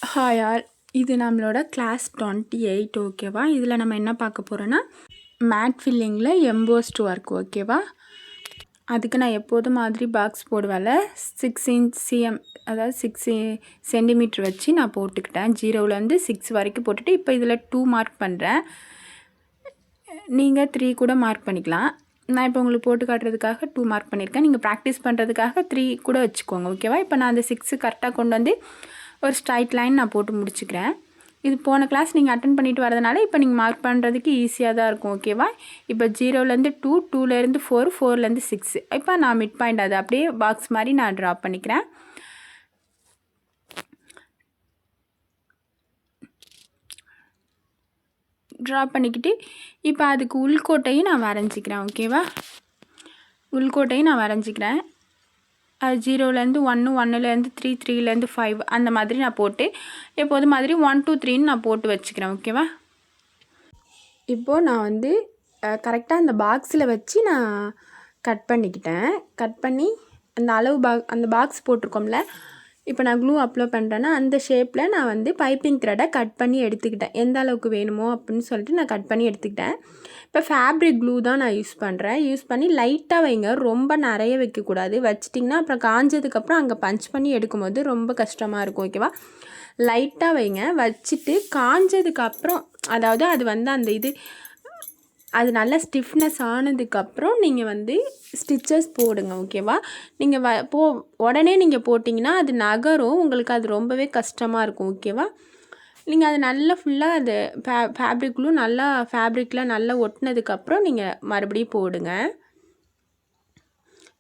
Hi all, இது நம்மளோட class 28 ஓகேவா. இதில் நம்ம என்ன பார்க்க போகிறோன்னா மேட் ஃபில்லிங்கில் எம்போஸ்ட் ஒர்க் ஓகேவா. அதுக்கு நான் எப்போதும் மாதிரி பாக்ஸ் போடுவேல 6 inch cm, அதாவது 6 சென்டிமீட்ரு வச்சு நான் போட்டுக்கிட்டேன். 0லேருந்து 6 வரைக்கும் போட்டுட்டு இப்போ இதில் 2 மார்க் பண்ணுறேன். நீங்கள் 3 கூட மார்க் பண்ணிக்கலாம். நான் இப்போ உங்களுக்கு போட்டு காட்டுறதுக்காக 2 மார்க் பண்ணியிருக்கேன். நீங்கள் ப்ராக்டிஸ் பண்ணுறதுக்காக 3 கூட வச்சுக்கோங்க ஓகேவா. இப்போ நான் அந்த 6 கரெக்டாக கொண்டு வந்து ஒரு ஸ்ட்ரைட் லைன் நான் போட்டு முடிச்சுக்கிறேன். இது போன கிளாஸ் நீங்கள் அட்டன் பண்ணிட்டு வரதுனால இப்போ நீங்கள் மார்க் பண்ணுறதுக்கு ஈஸியாக தான் இருக்கும் ஓகேவா. இப்போ 0லேருந்து 2, 2லேருந்து 4, 4லேருந்து 6. இப்போ நான் மிட் பாயிண்ட் அது அப்படியே பாக்ஸ் மாதிரி நான் ட்ரா பண்ணிக்கிறேன். ட்ரா பண்ணிக்கிட்டு இப்போ அதுக்கு உள்கோட்டையும் நான் வரைஞ்சிக்கிறேன் ஓகேவா. உள்கோட்டையும் நான் வரைஞ்சிக்கிறேன். அது 0லேருந்து 1, 1லேருந்து 3, 3லேருந்து 5 அந்த மாதிரி நான் போட்டு எப்போது மாதிரி 1, 2, 3ன்னு நான் போட்டு வச்சுக்கிறேன் ஓகேவா. இப்போது நான் வந்து கரெக்டாக அந்த பாக்ஸில் வச்சு நான் கட் பண்ணிக்கிட்டேன். கட் பண்ணி அந்த அளவு அந்த பாக்ஸ் போட்டிருக்கோம்ல, இப்போ நான் க்ளூ அப்ளை பண்ணுறேன்னா அந்த ஷேப்பில் நான் வந்து பைப்பிங் த்ரெடை கட் பண்ணி எடுத்துக்கிட்டேன். எந்த அளவுக்கு வேணுமோ அப்படின்னு சொல்லிட்டு நான் கட் பண்ணி எடுத்துக்கிட்டேன். இப்போ ஃபேப்ரிக் க்ளூ தான் நான் யூஸ் பண்ணுறேன். யூஸ் பண்ணி லைட்டாக வைங்க, ரொம்ப நிறைய வைக்கக்கூடாது. வச்சிட்டிங்கன்னா அப்புறம் காஞ்சதுக்கப்புறம் அங்கே பஞ்ச் பண்ணி எடுக்கும்போது ரொம்ப கஷ்டமாக இருக்கும் ஓகேவா. லைட்டாக வைங்க. வச்சுட்டு காஞ்சதுக்கப்புறம், அதாவது அது வந்து அந்த இது அது நல்லா ஸ்டிஃப்னஸ் ஆனதுக்கப்புறம் நீங்கள் வந்து ஸ்டிச்சஸ் போடுங்க ஓகேவா. நீங்கள் உடனே நீங்கள் போட்டிங்கன்னா அது நகரும், உங்களுக்கு அது ரொம்பவே கஷ்டமாக இருக்கும் ஓகேவா. நீங்கள் அது நல்லா ஃபுல்லாக அது ஃபேப்ரிக்லும் நல்லா ஃபேப்ரிக்கில் நல்லா ஒட்டினதுக்கப்புறம் நீங்கள் மறுபடியும் போடுங்க.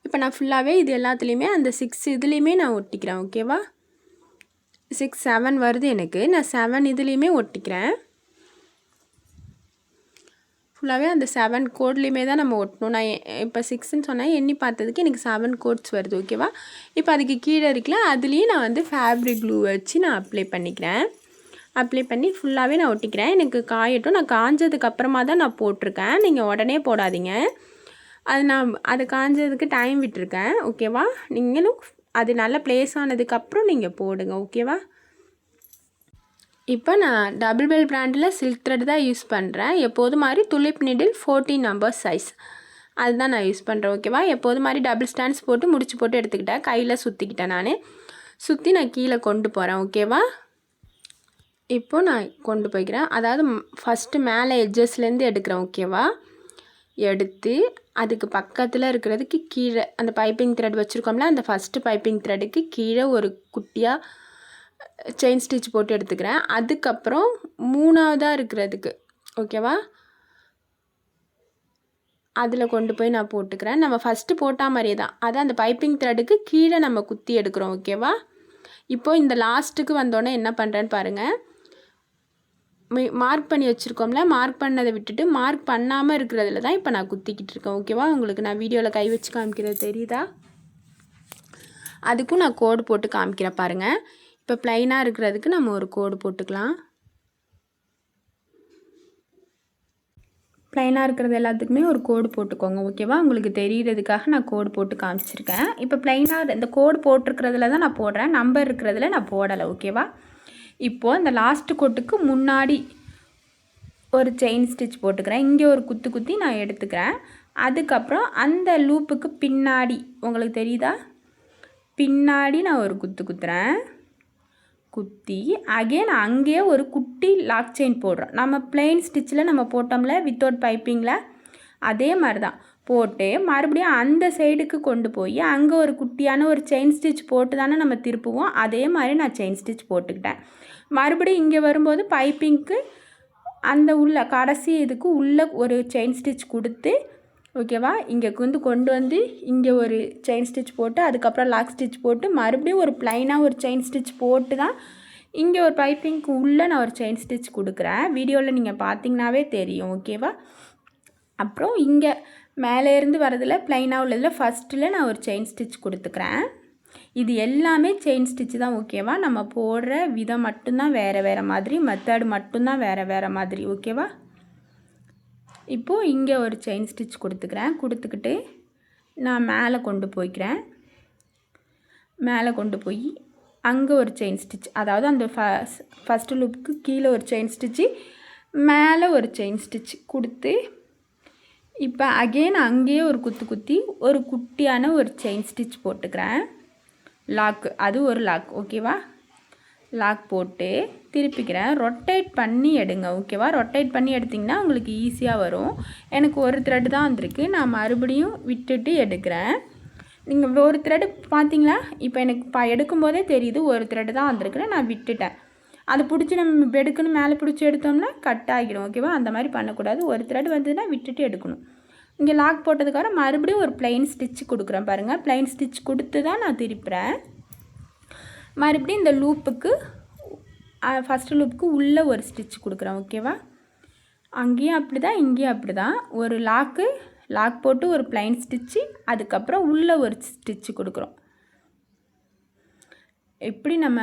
இப்போ நான் ஃபுல்லாகவே இது எல்லாத்துலேயுமே அந்த 6 இதுலேயுமே நான் ஒட்டிக்கிறேன் ஓகேவா. 6, 7 வருது எனக்கு. நான் 7 இதுலேயுமே ஒட்டிக்கிறேன். ஃபுல்லாகவே அந்த 7 கோட்லேயுமே தான் நம்ம ஒட்டணும். நான் இப்போ 6ன்னு சொன்னால் எண்ணி பார்த்ததுக்கு எனக்கு 7 கோட்ஸ் வருது ஓகேவா. இப்போ அதுக்கு கீழே இருக்குல்ல, அதுலேயும் நான் வந்து ஃபேப்ரிக் க்ளூ வச்சு நான் அப்ளை பண்ணிக்கிறேன். அப்ளை பண்ணி ஃபுல்லாகவே நான் ஒட்டிக்கிறேன். எனக்கு காயட்டும். நான் காஞ்சதுக்கப்புறமா தான் நான் போட்டிருக்கேன். நீங்கள் உடனே போடாதீங்க. அது காஞ்சதுக்கு டைம் விட்டுருக்கேன் ஓகேவா. நீங்களும் அது நல்லா ப்ளேஸ் ஆனதுக்கப்புறம் நீங்கள் போடுங்க ஓகேவா. இப்போ நான் டபுள் பெல் பிராண்டில் சில்க் த்ரெட் தான் யூஸ் பண்ணுறேன். எப்போதும் மாதிரி துலிப் நீடில் 14 நம்பர் சைஸ் அதுதான் நான் யூஸ் பண்ணுறேன் ஓகேவா. எப்போதும் மாதிரி டபுள் ஸ்டாண்ட்ஸ் போட்டு முடிச்சு போட்டு எடுத்துக்கிட்டேன். கையில் சுற்றிக்கிட்டேன். நான் சுற்றி நான் கீழே கொண்டு போகிறேன் ஓகேவா. இப்போ நான் கொண்டு போய்க்கிறேன். அதாவது ஃபஸ்ட்டு மேலே எட்ஜஸ்லேருந்து எடுக்கிறேன் ஓகேவா. எடுத்து அதுக்கு பக்கத்தில் இருக்கிறதுக்கு கீழே அந்த பைப்பிங் த்ரெட் வச்சுருக்கோம்ல, அந்த ஃபஸ்ட்டு பைப்பிங் த்ரெட்டுக்கு கீழே ஒரு குட்டியாக செயின் ஸ்டிச் போட்டு எடுத்துக்கிறேன். அதுக்கப்புறம் 3ஆவதாக இருக்கிறதுக்கு ஓகேவா, அதில் கொண்டு போய் நான் போட்டுக்கிறேன். நம்ம ஃபஸ்ட்டு போட்டால் மாதிரியே தான், அதை அந்த பைப்பிங் த்ரெட்டுக்கு கீழே நம்ம குத்தி எடுக்கிறோம் ஓகேவா. இப்போது இந்த லாஸ்ட்டுக்கு வந்தோடனே என்ன பண்ணுறேன்னு பாருங்கள். மார்க் பண்ணி வச்சுருக்கோம்ல, மார்க் பண்ணதை விட்டுட்டு மார்க் பண்ணாமல் இருக்கிறதுல தான் இப்போ நான் குத்திக்கிட்டு இருக்கேன் ஓகேவா. உங்களுக்கு நான் வீடியோவில் கை வச்சு காமிக்கிறது தெரியுதா? அதுக்கும் நான் கோடு போட்டு காமிக்கிறேன் பாருங்கள். இப்போ ப்ளைனாக இருக்கிறதுக்கு நம்ம ஒரு கோடு போட்டுக்கலாம். ப்ளைனாக இருக்கிறது எல்லாத்துக்குமே ஒரு கோடு போட்டுக்கோங்க ஓகேவா. உங்களுக்கு தெரிகிறதுக்காக நான் கோடு போட்டு காமிச்சிருக்கேன். இப்போ ப்ளைனாக இந்த கோடு போட்டிருக்கிறதுல தான் நான் போடுறேன், நம்பர் இருக்கிறதுல நான் போடலை ஓகேவா. இப்போது இந்த லாஸ்ட்டு கோட்டுக்கு முன்னாடி ஒரு செயின் ஸ்டிச் போட்டுக்கிறேன். இங்கே ஒரு குத்தி நான் எடுத்துக்கிறேன். அதுக்கப்புறம் அந்த லூப்புக்கு பின்னாடி உங்களுக்கு தெரியுதா, பின்னாடி நான் ஒரு குத்துறேன். குத்தி அகெயின் அங்கேயே ஒரு குட்டி லாக் செயின் போடுறோம். நம்ம பிளெயின் ஸ்டிச்சில் நம்ம போட்டோம்ல வித்தவுட் பைப்பிங்கில், அதே மாதிரி தான் போட்டு மறுபடியும் அந்த சைடுக்கு கொண்டு போய் அங்கே ஒரு குட்டியான ஒரு செயின் ஸ்டிச் போட்டு தானே நம்ம திருப்புவோம். அதே மாதிரி நான் செயின் ஸ்டிச் போட்டுக்கிட்டேன். மறுபடியும் இங்கே வரும்போது பைப்பிங்க்கு அந்த உள்ள கடைசி இதுக்கு உள்ளே ஒரு செயின் ஸ்டிச் கொடுத்து ஓகேவா, இங்கே கொண்டு வந்து இங்கே ஒரு செயின் ஸ்டிச் போட்டு அதுக்கப்புறம் லாக் ஸ்டிச் போட்டு மறுபடியும் ஒரு ப்ளைனாக ஒரு செயின் ஸ்டிச் போட்டு தான் இங்கே ஒரு பைப்பிங்க்கு உள்ளே நான் ஒரு செயின் ஸ்டிச் கொடுக்குறேன். வீடியோவில் நீங்கள் பார்த்தீங்கன்னாவே தெரியும் ஓகேவா. அப்புறம் இங்கே மேலேருந்து வரதில் ப்ளைனாக உள்ளதில் ஃபஸ்ட்டில் நான் ஒரு செயின் ஸ்டிச் கொடுத்துக்கிறேன். இது எல்லாமே செயின் ஸ்டிச் தான் ஓகேவா. நம்ம போடுற விதம் மட்டும்தான் வேறு மாதிரி, மெத்தடு மட்டும்தான் வேறு மாதிரி ஓகேவா. இப்போது இங்கே ஒரு செயின் ஸ்டிச் கொடுத்துக்கிட்டு நான் மேலே கொண்டு போய்க்கிறேன். மேலே கொண்டு போய் அங்கே ஒரு செயின் ஸ்டிச், அதாவது அந்த ஃபஸ்ட்டு லூப்புக்கு கீழே ஒரு செயின் ஸ்டிச்சு, மேலே ஒரு செயின் ஸ்டிச் கொடுத்து இப்போ அகெயின் அங்கேயே ஒரு குத்தி ஒரு குட்டியான ஒரு செயின் ஸ்டிச் போட்டுக்கிறேன். லாக்கு, அது ஒரு லாக். ஓகேவா? லாக் போட்டு திருப்பிக்கிறேன். ரொட்டேட் பண்ணி எடுங்க. ஓகேவா? ரொட்டேட் பண்ணி எடுத்திங்கன்னா உங்களுக்கு ஈஸியாக வரும். எனக்கு ஒரு த்ரெட் தான் வந்திருக்கு, நான் மறுபடியும் விட்டுட்டு எடுக்கிறேன். நீங்கள் ஒரு த்ரெட்டு பார்த்தீங்களா? இப்போ எனக்கு எடுக்கும்போதே தெரியுது ஒரு த்ரெட்டு தான் வந்திருக்குன்னு நான் விட்டுட்டேன். அதை பிடிச்சி நம்ம எடுக்கணும், மேலே பிடிச்சி எடுத்தோம்னா கட் ஆகிடும். ஓகேவா? அந்த மாதிரி பண்ணக்கூடாது. ஒரு த்ரெட் வந்ததுன்னா விட்டுட்டு எடுக்கணும். இங்கே லாக் போட்டதுக்கப்புறம் மறுபடியும் ஒரு ப்ளைன் ஸ்டிச் கொடுக்குறேன் பாருங்கள். ப்ளைன் ஸ்டிச் கொடுத்து தான் நான் திருப்புறேன். மறுபடியும் இந்த லூப்புக்கு ஃபஸ்ட்டு லூப்புக்கு உள்ளே ஒரு ஸ்டிச் கொடுக்குறேன். ஓகேவா? அங்கேயும் அப்படி தான், இங்கேயும் அப்படி தான். ஒரு லாக் போட்டு ஒரு ப்ளைன் ஸ்டிச்சு, அதுக்கப்புறம் உள்ளே ஒரு ஸ்டிச்சு கொடுக்குறோம். எப்படி நம்ம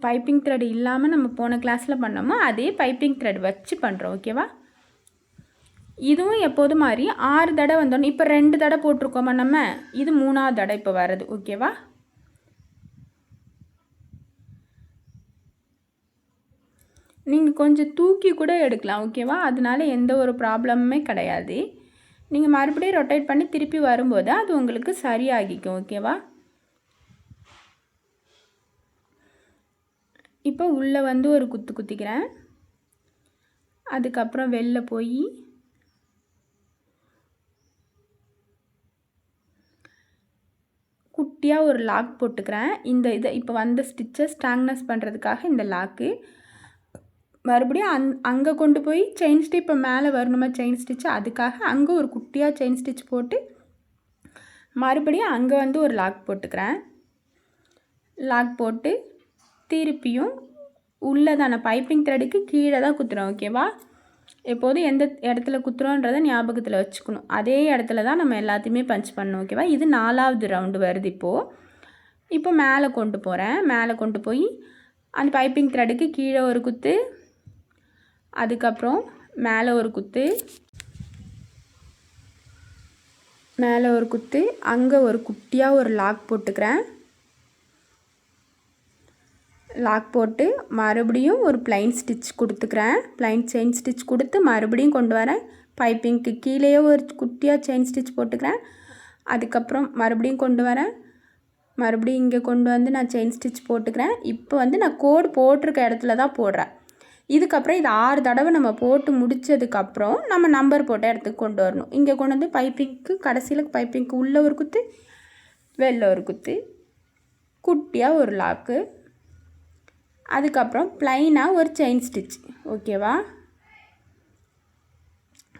பைப்பிங் த்ரெட் இல்லாமல் நம்ம போன கிளாஸில் பண்ணோமோ அதே பைப்பிங் த்ரெட் வச்சு பண்ணுறோம். ஓகேவா? இதுவும் எப்போதும் மாதிரி 6 தடவை வந்தோன்னு, இப்போ 2 தடவை போட்டிருக்கோமா நம்ம, இது 3ஆவது தடவை இப்போ வருது. ஓகேவா? நீங்கள் கொஞ்சம் தூக்கி கூட எடுக்கலாம். ஓகேவா? அதனால எந்த ஒரு ப்ராப்ளமுமே கிடையாது. நீங்கள் மறுபடியும் ரொட்டேட் பண்ணி திருப்பி வரும்போது அது உங்களுக்கு சரியாகிக்கும். ஓகேவா? இப்போ உள்ளே வந்து ஒரு குத்திக்கிறேன். அதுக்கப்புறம் வெளில போய் குட்டியாக ஒரு லாக் போட்டுக்கிறேன். இதை இப்போ வந்த ஸ்டிச்சை ஸ்ட்ராங்னஸ் பண்ணுறதுக்காக இந்த லாக்கு மறுபடியும் அங்கே கொண்டு போய் செயின் ஸ்டிச், இப்போ மேலே வரணுமா செயின் ஸ்டிச்சு, அதுக்காக அங்கே ஒரு குட்டியாக செயின் ஸ்டிச் போட்டு மறுபடியும் அங்கே வந்து ஒரு லாக் போட்டுக்கிறேன். லாக் போட்டு திருப்பியும் உள்ளதான பைப்பிங் த்ரெடுக்கு கீழே தான் குத்துறோம். ஓகேவா? எப்போதும் எந்த இடத்துல குத்துறோன்றதை ஞாபகத்தில் வச்சுக்கணும். அதே இடத்துல தான் நம்ம எல்லாத்தையுமே பஞ்ச் பண்ணணும். ஓகேவா? இது 4ஆவது ரவுண்டு வருது. இப்போ மேலே கொண்டு போகிறேன். மேலே கொண்டு போய் அந்த பைப்பிங் த்ரெடுக்கு கீழே ஒரு குத்து, அதுக்கப்புறம் மேலே ஒரு குத்து, மேலே ஒரு குத்து, அங்கே ஒரு குட்டியாக ஒரு லாக் போட்டுக்கிறேன். லாக் போட்டு மறுபடியும் ஒரு ப்ளைன் ஸ்டிச் கொடுத்துக்கிறேன். ப்ளைன் செயின் ஸ்டிச் கொடுத்து மறுபடியும் கொண்டு வரேன். பைப்பிங்க்கு கீழேயே ஒரு குட்டியாக செயின் ஸ்டிச் போட்டுக்கிறேன். அதுக்கப்புறம் மறுபடியும் கொண்டு வரேன். மறுபடியும் இங்கே கொண்டு வந்து நான் செயின் ஸ்டிச் போட்டுக்கிறேன். இப்போ வந்து நான் கோடு போட்டிருக்க இடத்துல தான் போடுறேன். இதுக்கப்புறம் இது 6 தடவை நம்ம போட்டு முடித்ததுக்கப்புறம் நம்ம நம்பர் போட்ட இடத்துக்கு கொண்டு வரணும். இங்கே கொண்டு வந்து பைப்பிங்க்கு கடைசியில் பைப்பிங்க்கு உள்ளே ஒரு குத்து, வெளில ஒரு குத்து, குட்டியாக ஒரு லாக்கு, அதுக்கப்புறம் ப்ளைனாக ஒரு செயின் ஸ்டிச். ஓகேவா?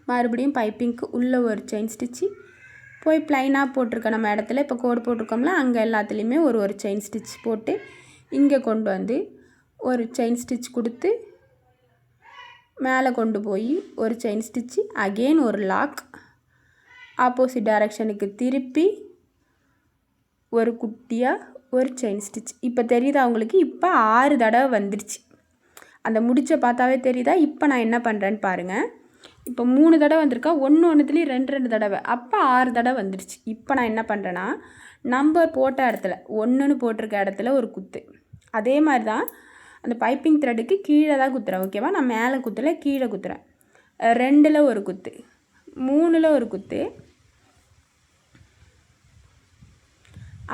மறுபடியும் பைப்பிங்க்கு உள்ளே ஒரு செயின் ஸ்டிச்சு போய் ப்ளைனாக போட்டிருக்க நம்ம இடத்துல இப்போ கோடு போட்டிருக்கோம்ல, அங்கே எல்லாத்துலேயுமே ஒரு செயின் ஸ்டிச் போட்டு இங்கே கொண்டு வந்து ஒரு செயின் ஸ்டிச் கொடுத்து மேலே கொண்டு போய் ஒரு செயின் ஸ்டிச்சு, அகெயின் ஒரு லாக், ஆப்போசிட் டைரக்ஷனுக்கு திருப்பி ஒரு குட்டியாக ஒரு செயின் ஸ்டிச். இப்போ தெரியுதா உங்களுக்கு? இப்போ 6 தடவை வந்துடுச்சு. அந்த முடிச்ச பார்த்தாவே தெரியுதா? இப்போ நான் என்ன பண்ணுறேன்னு பாருங்கள். இப்போ 3 தடவை வந்திருக்கா, ஒன்றுத்துலேயும் 2 தடவை, அப்போ 6 தடவை வந்துடுச்சு. இப்போ நான் என்ன பண்ணுறேன்னா, நம்பர் போட்ட இடத்துல 1ன்னு போட்டிருக்க இடத்துல ஒரு குத்து, அதே மாதிரி தான் அந்த பைப்பிங் த்ரெட்டுக்கு கீழே தான் குத்துறேன். ஓகேவா? நான் மேலே குத்தலை, கீழே குத்துறேன். 2ல் ஒரு குத்து, 3ல் ஒரு குத்து,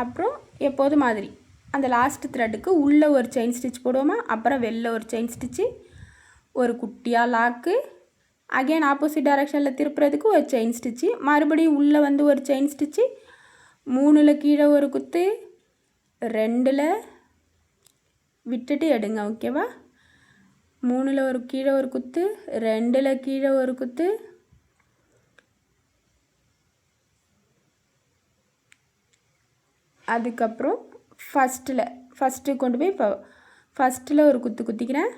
அப்புறம் எப்போதும் மாதிரி அந்த லாஸ்ட் த்ரெட்டுக்கு உள்ளே ஒரு செயின் ஸ்டிச் போடுவோமா, அப்புறம் வெளில ஒரு செயின் ஸ்டிச்சு, ஒரு குட்டியாக லாக்கு, அகெயின் ஆப்போசிட் டைரக்ஷனில் திருப்புறதுக்கு ஒரு செயின் ஸ்டிச்சு, மறுபடியும் உள்ளே வந்து ஒரு செயின் ஸ்டிச்சு, 3ல் கீழே ஒரு குத்து, 2ல் விட்டுட்டு எடுங்க. ஓகேவா? 3ல் ஒரு கீழே ஒரு குத்து, 2ல் கீழே ஒரு குத்து, அதுக்கப்புறம் ஃபஸ்ட்டு கொண்டு போய் இப்போ ஃபஸ்ட்டில் ஒரு குத்திக்கிறேன்.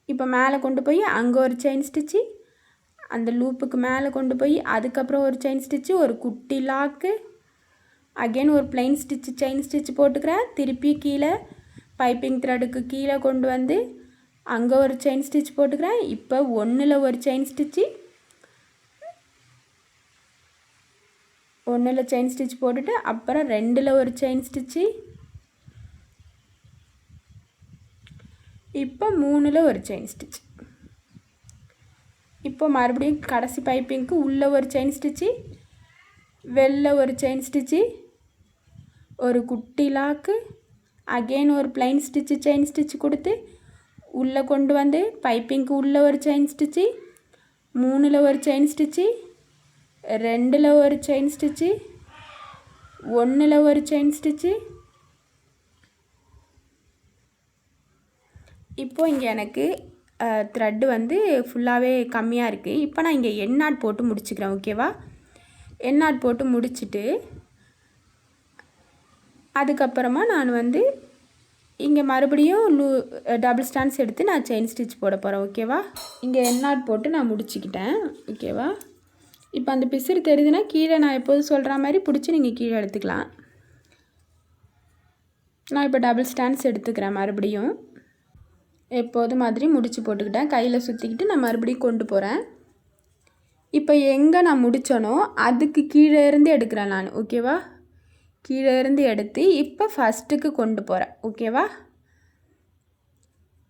இப்போ மேலே கொண்டு போய் அங்கே ஒரு செயின் ஸ்டிச்சு, அந்த லூப்புக்கு மேலே கொண்டு போய் அதுக்கப்புறம் ஒரு செயின் ஸ்டிச்சு, ஒரு குட்டி லாக்கு, அகெயின் ஒரு ப்ளைன் ஸ்டிச்சு செயின் ஸ்டிச் போட்டுக்கிறேன். திருப்பி கீழே பைப்பிங் த்ரெடுக்கு கீழே கொண்டு வந்து அங்கே ஒரு செயின் ஸ்டிச் போட்டுக்கிறேன். இப்போ 1ல் ஒரு செயின் ஸ்டிச்சு, ஒன்றில் செயின் ஸ்டிச் போட்டுட்டு அப்புறம் 2ல் ஒரு செயின் ஸ்டிச்சு, இப்போ 3ல் ஒரு செயின் ஸ்டிச். இப்போ மறுபடியும் கடைசி பைப்பிங்க்கு உள்ளே ஒரு செயின் ஸ்டிச்சு, வெளில ஒரு செயின் ஸ்டிச்சு, ஒரு குட்டி லாக்கு, அகெயின் ஒரு ப்ளைன் ஸ்டிச்சு செயின் ஸ்டிச்சு கொடுத்து உள்ளே கொண்டு வந்து பைப்பிங்க்கு உள்ளே ஒரு செயின் ஸ்டிச்சு, 3ல் ஒரு செயின் ஸ்டிச்சு, 2ல் ஒரு செயின் ஸ்டிச்சு, 1ல் ஒரு செயின் ஸ்டிச்சு. இப்போது இங்கே எனக்கு த்ரெட்டு வந்து ஃபுல்லாகவே கம்மியாக இருக்குது. இப்போ நான் இங்கே எண்ணாட் போட்டு முடிச்சுக்கிறேன். ஓகேவா? எண்ணாட் போட்டு முடிச்சுட்டு அதுக்கப்புறமா நான் வந்து இங்கே மறுபடியும் டபுள் ஸ்டாண்ட்ஸ் எடுத்து நான் செயின் ஸ்டிச் போட போகிறேன். ஓகேவா? இங்கே எண்ணாட் போட்டு நான் முடிச்சுக்கிட்டேன். ஓகேவா? இப்போ அந்த பிசுறு தெரியுதுன்னா கீழே நான் எப்போதும் சொல்கிற மாதிரி பிடிச்சி நீங்கள் கீழே எடுத்துக்கலாம். நான் இப்போ டபுள் ஸ்டாண்ட்ஸ் எடுத்துக்கிறேன். மறுபடியும் எப்போதும் மாதிரி முடிச்சு போட்டுக்கிட்டேன். கையில் சுற்றிக்கிட்டு நான் மறுபடியும் கொண்டு போகிறேன். இப்போ எங்கே நான் முடித்தனோ அதுக்கு கீழே இருந்து எடுக்கிறேன் நான். ஓகேவா? கீழே இருந்து எடுத்து இப்போ ஃபஸ்ட்டுக்கு கொண்டு போகிறேன். ஓகேவா?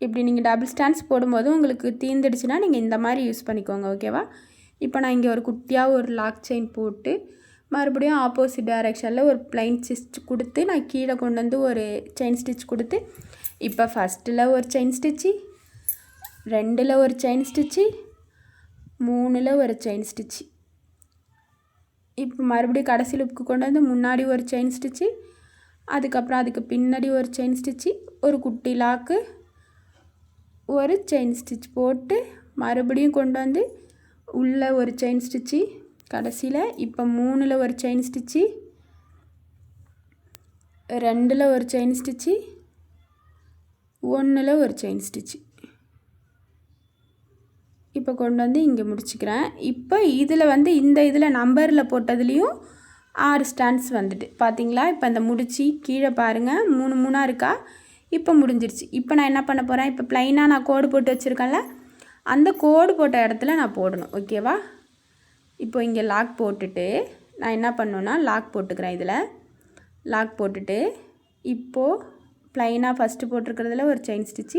இப்படி நீங்கள் டபுள் ஸ்டாண்ட்ஸ் போடும்போது உங்களுக்கு தீர்ந்துடுச்சுன்னா நீங்கள் இந்த மாதிரி யூஸ் பண்ணிக்கோங்க. ஓகேவா? இப்போ நான் இங்கே ஒரு குட்டியாக ஒரு லாக் செயின் போட்டு மறுபடியும் ஆப்போசிட் டைரெக்ஷனில் ஒரு ப்ளைன் ஸ்டிச் கொடுத்து நான் கீழே கொண்டு வந்து ஒரு செயின் ஸ்டிச் கொடுத்து இப்போ ஃபஸ்ட்டில் ஒரு செயின் ஸ்டிச்சு, 2ல் ஒரு செயின் ஸ்டிச்சு, 3ல் ஒரு செயின் ஸ்டிச்சு. இப்போ மறுபடியும் கடைசி லுக்கு கொண்டு வந்து முன்னாடி ஒரு செயின் ஸ்டிச்சு, அதுக்கப்புறம் அதுக்கு பின்னாடி ஒரு செயின் ஸ்டிச்சு, ஒரு குட்டி லாக்கு, ஒரு செயின் ஸ்டிச் போட்டு மறுபடியும் கொண்டு வந்து உள்ளே ஒரு செயின் ஸ்டிச்சு, கடைசியில் இப்போ 3ல் ஒரு செயின் ஸ்டிச்சு, 2ல் ஒரு செயின் ஸ்டிச்சு, 1ல் ஒரு செயின் ஸ்டிச்சு. இப்போ கொண்டு வந்து இங்கே முடிச்சுக்கிறேன். இப்போ இதில் வந்து இந்த இதில் நம்பரில் போட்டதுலேயும் 6 ஸ்டாண்ட்ஸ் வந்துட்டு பார்த்தீங்களா? இப்போ இந்த முடிச்சு கீழே பாருங்கள் 3 3ஆக இருக்கா? இப்போ முடிஞ்சிருச்சு. இப்போ நான் என்ன பண்ண போகிறேன்? இப்போ ப்ளைனாக நான் கோடு போட்டு வச்சுருக்கேன்ல, அந்த கோடு போட்ட இடத்துல நான் போடணும். ஓகேவா? இப்போ இங்கே லாக் போட்டுட்டு நான் என்ன பண்ணுவேன்னா லாக் போட்டுக்கிறேன். இதில் லாக் போட்டுட்டு இப்போது ப்ளைனாக ஃபஸ்ட்டு போட்டிருக்கிறதுல ஒரு செயின் ஸ்டிச்சு,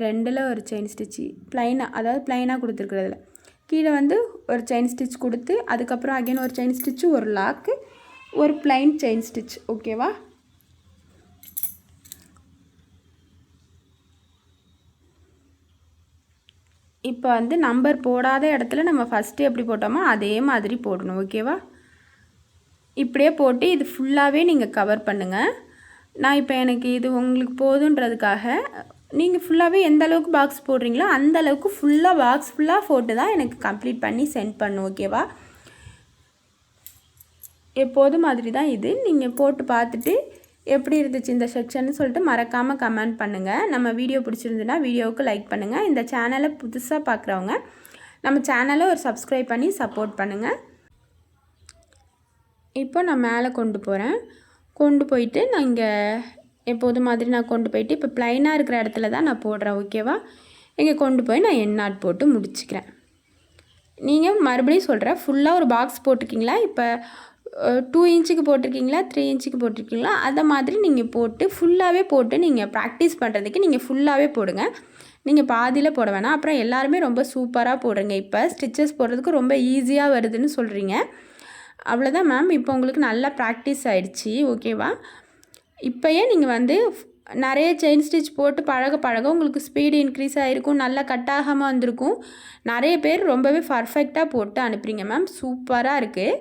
2ல் ஒரு செயின் ஸ்டிச்சு, ப்ளைனாக அதாவது ப்ளைனாக கொடுத்துருக்குறதுல கீழே வந்து ஒரு செயின் ஸ்டிச் கொடுத்து அதுக்கப்புறம் அகைன் ஒரு செயின் ஸ்டிச்சு, ஒரு லாக்கு, ஒரு ப்ளைன் செயின் ஸ்டிச். ஓகேவா? இப்போ வந்து நம்பர் போடாத இடத்துல நம்ம ஃபஸ்ட்டு எப்படி போட்டோமோ அதே மாதிரி போடணும். ஓகேவா? இப்படியே போட்டு இது ஃபுல்லாகவே நீங்கள் கவர் பண்ணுங்கள். நான் இப்போ எனக்கு இது உங்களுக்கு போதுன்றதுக்காக நீங்கள் ஃபுல்லாகவே எந்த அளவுக்கு பாக்ஸ் போடுறீங்களோ அந்த அளவுக்கு ஃபுல்லாக பாக்ஸ் ஃபுல்லாக போட்டு தான் எனக்கு கம்ப்ளீட் பண்ணி சென்ட் பண்ணும். ஓகேவா? எப்போதும் மாதிரி தான் இது. நீங்கள் போட்டு பார்த்துட்டு எப்படி இருந்துச்சு இந்த செக்ஷன்னு சொல்லிட்டு மறக்காமல் கமெண்ட் பண்ணுங்கள். நம்ம வீடியோ பிடிச்சிருந்துன்னா வீடியோவுக்கு லைக் பண்ணுங்கள். இந்த சேனலை புதுசாக பார்க்குறவங்க நம்ம சேனலை ஒரு சப்ஸ்கிரைப் பண்ணி சப்போர்ட் பண்ணுங்கள். இப்போ நான் மேலே கொண்டு போகிறேன். கொண்டு போயிட்டு நான் இங்கே எப்போதும் மாதிரி நான் கொண்டு போயிட்டு இப்போ ப்ளைனாக இருக்கிற இடத்துல தான் நான் போடுறேன். ஓகேவா? இங்கே கொண்டு போய் நான் எண்ணாட் போட்டு முடிச்சுக்கிறேன். நீங்கள் மறுபடியும் சொல்கிறேன், ஃபுல்லாக ஒரு பாக்ஸ் போட்டிருக்கீங்களா? இப்போ 2 இன்ச்சுக்கு போட்டிருக்கீங்களா, 3 இன்ச்சுக்கு போட்டிருக்கீங்களா, அதை மாதிரி நீங்கள் போட்டு ஃபுல்லாகவே போட்டு நீங்கள் ப்ராக்டிஸ் பண்ணுறதுக்கு நீங்கள் ஃபுல்லாகவே போடுங்க. நீங்கள் பாதியில் போட வேணாம். அப்புறம் எல்லாருமே ரொம்ப சூப்பராக போடுறீங்க. இப்போ ஸ்டிச்சஸ் போடுறதுக்கு ரொம்ப ஈஸியாக வருதுன்னு சொல்கிறீங்க. அவ்வளோதான் மேம். இப்போ உங்களுக்கு நல்லா ப்ராக்டிஸ் ஆகிடுச்சி. ஓகேவா? இப்போயே நீங்கள் வந்து நிறைய செயின் ஸ்டிச் போட்டு பழக பழக உங்களுக்கு ஸ்பீடு இன்க்ரீஸ் ஆகிருக்கும். நல்லா கட் ஆகாமல் வந்திருக்கும். நிறைய பேர் ரொம்பவே பர்ஃபெக்டாக போட்டு அனுப்புகிறீங்க மேம். சூப்பராக இருக்குது.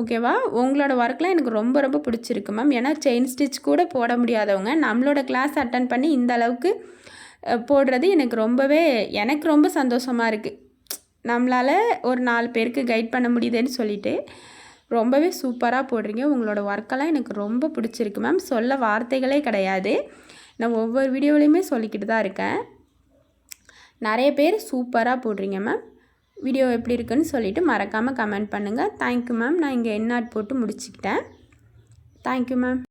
ஓகேவா? உங்களோட ஒர்க்லாம் எனக்கு ரொம்ப ரொம்ப பிடிச்சிருக்கு மேம். ஏன்னா செயின் ஸ்டிச் கூட போட முடியாதவங்க நம்மளோட கிளாஸ் அட்டன் பண்ணி இந்த அளவுக்கு போடுறது எனக்கு ரொம்ப சந்தோஷமாக இருக்குது. நம்மளால் ஒரு 4 பேருக்கு கைட் பண்ண முடியுதுன்னு சொல்லிட்டு ரொம்பவே சூப்பராக போடுறீங்க. உங்களோட ஒர்க்கெல்லாம் எனக்கு ரொம்ப பிடிச்சிருக்கு மேம். சொல்ல வார்த்தைகளே கிடையாது. நான் ஒவ்வொரு வீடியோவிலையுமே சொல்லிக்கிட்டு தான் இருக்கேன். நிறைய பேர் சூப்பராக போடுறீங்க மேம். வீடியோ எப்படி இருக்குன்னு சொல்லிவிட்டு மறக்காமல் கமெண்ட் பண்ணுங்கள். Thank you ma'am. நான் இங்கே எண்ணாட் போட்டு முடிச்சுக்கிட்டேன். Thank you ma'am.